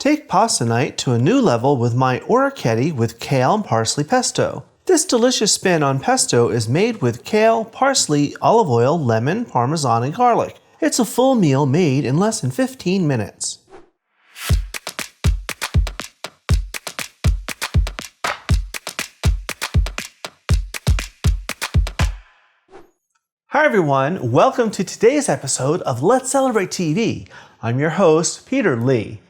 Take pasta night to a new level with my Orecchiette with Kale and Parsley Pesto. This delicious spin on pesto is made with kale, parsley, olive oil, lemon, parmesan, and garlic. It's a full meal made in less than 15 minutes. Hi everyone, welcome to today's episode of Let's Celebrate TV. I'm your host, Peter Lee.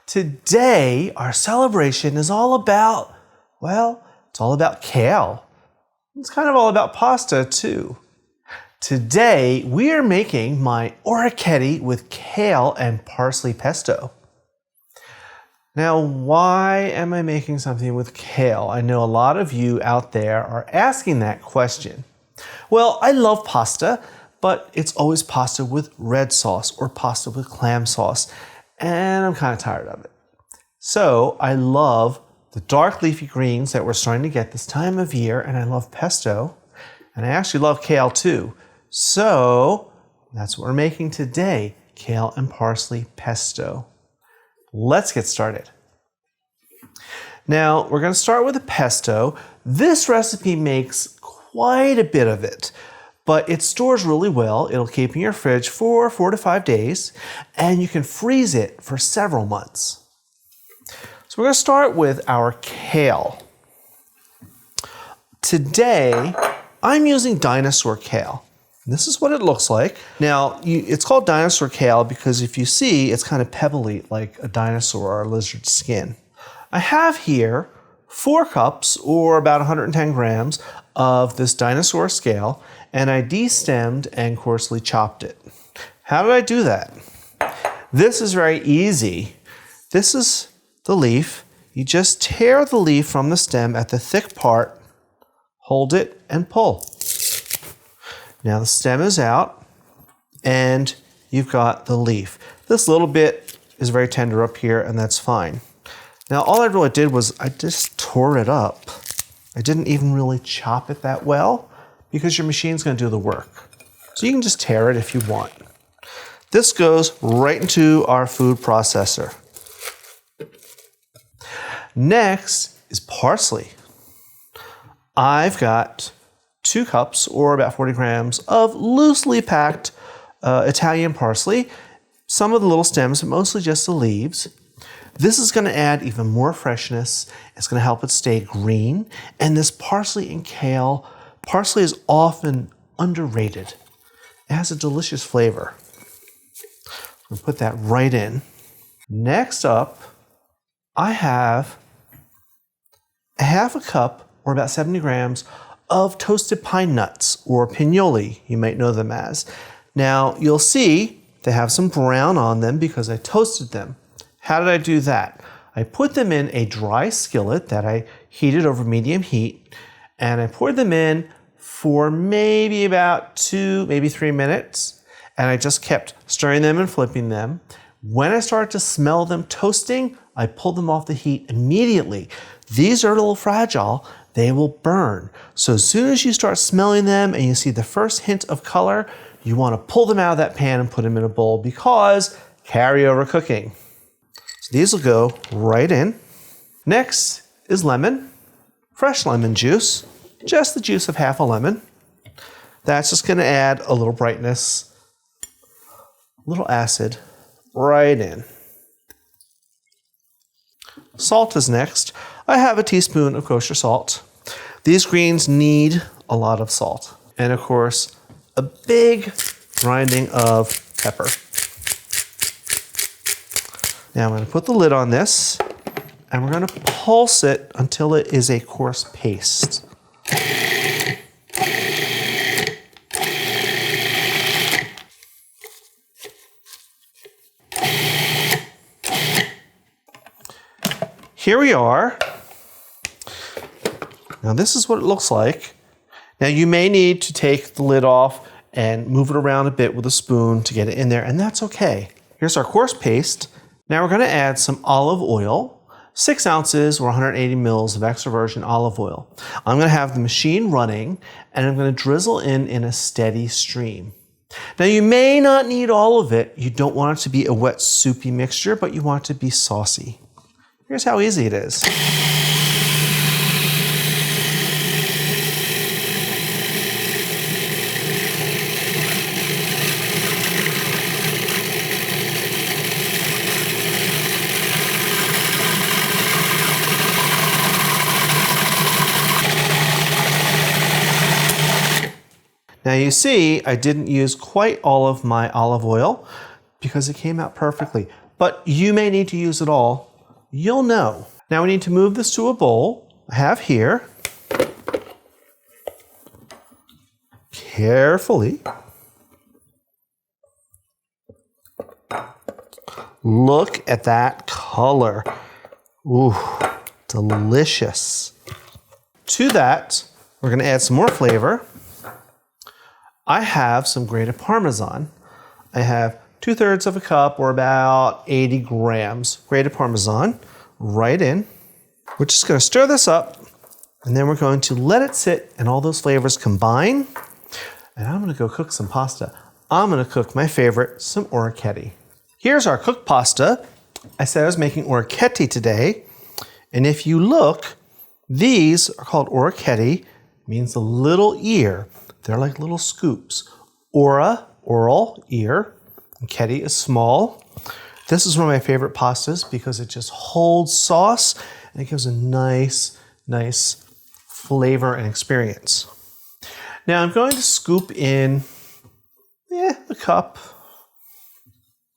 Today, our celebration is all about, well, it's all about kale. It's kind of all about pasta too. Today, we are making my Orecchiette with kale and parsley pesto. Now, why am I making something with kale? I know a lot of you out there are asking that question. Well, I love pasta, but it's always pasta with red sauce or pasta with clam sauce, and I'm kind of tired of it. So I love the dark leafy greens that we're starting to get this time of year, and I love pesto, and I actually love kale too. So that's what we're making today, kale and parsley pesto. Let's get started. Now, we're going to start with the pesto. This recipe makes quite a bit of it, but it stores really well. It'll keep in your fridge for 4 to 5 days, and you can freeze it for several months. So we're going to start with our kale. Today, I'm using Dinosaur kale. This is what it looks like. Now, it's called Dinosaur kale because if you see, it's kind of pebbly like a dinosaur or a lizard skin. I have here 4 cups or about 110 grams of this Dinosaur scale, and I destemmed and coarsely chopped it. How did I do that? This is very easy. This is the leaf. You just tear the leaf from the stem at the thick part, hold it, and pull. Now the stem is out, and you've got the leaf. This little bit is very tender up here, and that's fine. Now all I really did was I just tore it up. I didn't even really chop it that well because your machine's going to do the work. So you can just tear it if you want. This goes right into our food processor. Next is parsley. I've got 2 cups or about 40 grams of loosely packed Italian parsley. Some of the little stems, but mostly just the leaves. This is going to add even more freshness. It's going to help it stay green. And this parsley and kale, parsley is often underrated. It has a delicious flavor. I'm going to put that right in. Next up, I have a half a cup or about 70 grams of toasted pine nuts or pignoli, you might know them as. Now, you'll see they have some brown on them because I toasted them. How did I do that? I put them in a dry skillet that I heated over medium heat, and I poured them in for maybe about 2, maybe 3 minutes, and I just kept stirring them and flipping them. When I started to smell them toasting, I pulled them off the heat immediately. These are a little fragile. They will burn. So as soon as you start smelling them and you see the first hint of color, you want to pull them out of that pan and put them in a bowl because carryover cooking. These will go right in. Next is lemon, fresh lemon juice, just the juice of half a lemon. That's just going to add a little brightness, a little acid right in. Salt is next. I have a teaspoon of kosher salt. These greens need a lot of salt. And of course, a big grinding of pepper. Now I'm going to put the lid on this, and we're going to pulse it until it is a coarse paste. Here we are. Now this is what it looks like. Now you may need to take the lid off and move it around a bit with a spoon to get it in there, and that's okay. Here's our coarse paste. Now we're going to add some olive oil, 6 ounces or 180 mils of extra virgin olive oil. I'm going to have the machine running, and I'm going to drizzle in a steady stream. Now you may not need all of it. You don't want it to be a wet, soupy mixture, but you want it to be saucy. Here's how easy it is. Now you see, I didn't use quite all of my olive oil because it came out perfectly, but you may need to use it all. You'll know. Now we need to move this to a bowl. I have here. Carefully. Look at that color. Ooh, delicious. To that, we're gonna add some more flavor. I have some grated Parmesan. I have 2/3 of a cup or about 80 grams grated Parmesan right in. We're just gonna stir this up and then we're going to let it sit and all those flavors combine. And I'm gonna go cook some pasta. I'm gonna cook my favorite, some orecchiette. Here's our cooked pasta. I said I was making orecchiette today. And if you look, these are called orecchiette, means the little ear. They're like little scoops. Ora, oral, ear. And chiette is small. This is one of my favorite pastas because it just holds sauce and it gives a nice flavor and experience. Now I'm going to scoop in a cup,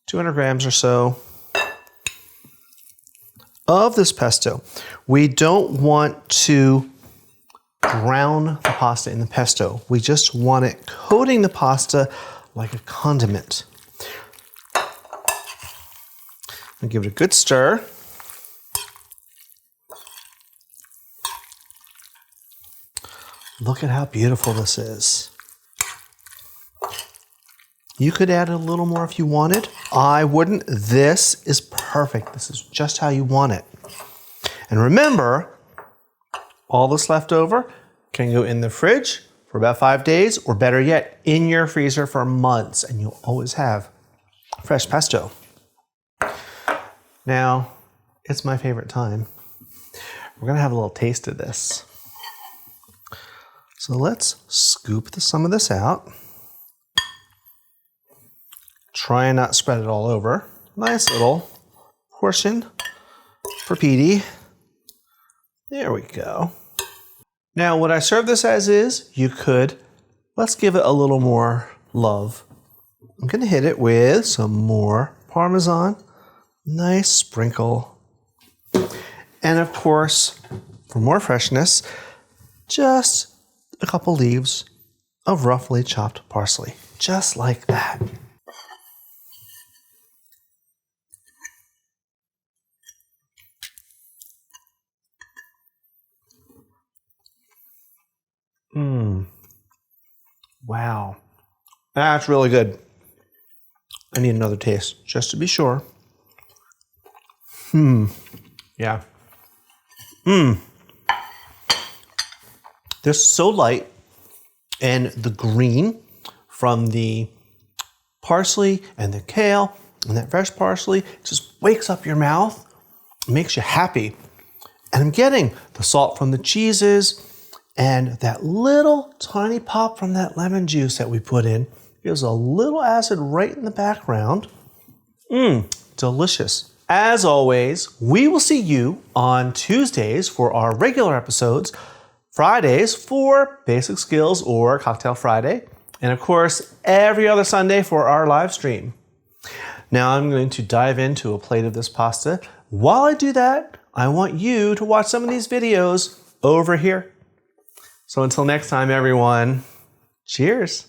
200 grams or so of this pesto. We don't want to brown the pasta in the pesto. We just want it coating the pasta like a condiment. And give it a good stir. Look at how beautiful this is. You could add a little more if you wanted. I wouldn't. This is perfect. This is just how you want it. And remember, all this left over can go in the fridge for about 5 days, or better yet, in your freezer for months, and you'll always have fresh pesto. Now, it's my favorite time. We're gonna have a little taste of this. So let's scoop some of this out. Try and not spread it all over. Nice little portion for Petey. There we go. Now, would I serve this as is? You could. Let's give it a little more love. I'm gonna hit it with some more Parmesan. Nice sprinkle. And of course, for more freshness, just a couple leaves of roughly chopped parsley. Just like that. Wow. That's really good. I need another taste, just to be sure. Yeah. They're so light, and the green from the parsley and the kale and that fresh parsley just wakes up your mouth, makes you happy. And I'm getting the salt from the cheeses and that little tiny pop from that lemon juice that we put in. Gives a little acid right in the background. Delicious. As always, we will see you on Tuesdays for our regular episodes, Fridays for Basic Skills or Cocktail Friday, and of course, every other Sunday for our live stream. Now I'm going to dive into a plate of this pasta. While I do that, I want you to watch some of these videos over here. So until next time, everyone, cheers.